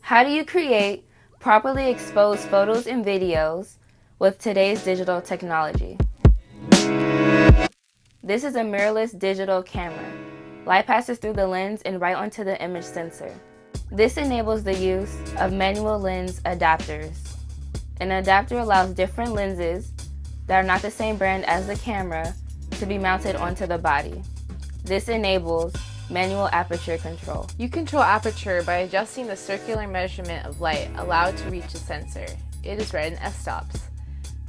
How do you create properly exposed photos and videos with today's digital technology? This is a mirrorless digital camera. Light passes through the lens and right onto the image sensor. This enables the use of manual lens adapters. An adapter allows different lenses that are not the same brand as the camera to be mounted onto the body. This enables manual aperture control. You control aperture by adjusting the circular measurement of light allowed to reach the sensor. It is read in f-stops.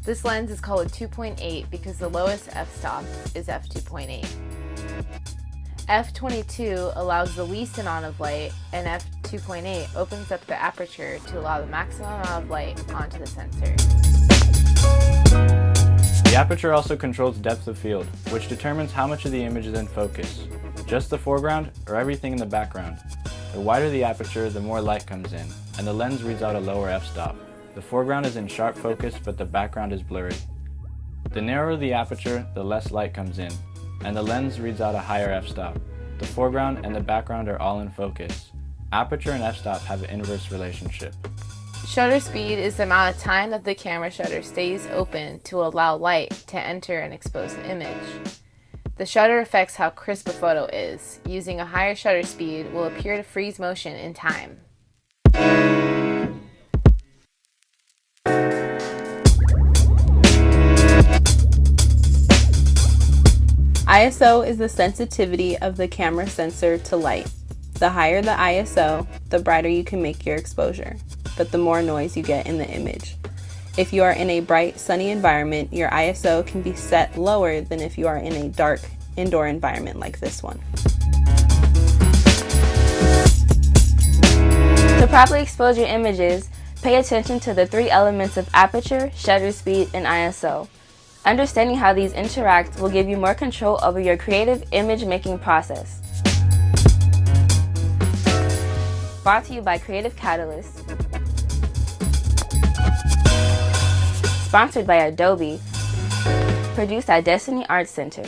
This lens is called a 2.8 because the lowest f-stop is f2.8. f22 allows the least amount of light, and f2.8 opens up the aperture to allow the maximum amount of light onto the sensor. The aperture also controls depth of field, which determines how much of the image is in focus. Just the foreground or everything in the background. The wider the aperture, the more light comes in, and the lens reads out a lower f-stop. The foreground is in sharp focus, but the background is blurry. The narrower the aperture, the less light comes in, and the lens reads out a higher f-stop. The foreground and the background are all in focus. Aperture and f-stop have an inverse relationship. Shutter speed is the amount of time that the camera shutter stays open to allow light to enter and expose the image. The shutter affects how crisp a photo is. Using a higher shutter speed will appear to freeze motion in time. ISO is the sensitivity of the camera sensor to light. The higher the ISO, the brighter you can make your exposure, but the more noise you get in the image. If you are in a bright, sunny environment, your ISO can be set lower than if you are in a dark, indoor environment like this one. To properly expose your images, pay attention to the three elements of aperture, shutter speed, and ISO. Understanding how these interact will give you more control over your creative image-making process. Brought to you by Creative Catalyst. Sponsored by Adobe. Produced at Destiny Arts Center.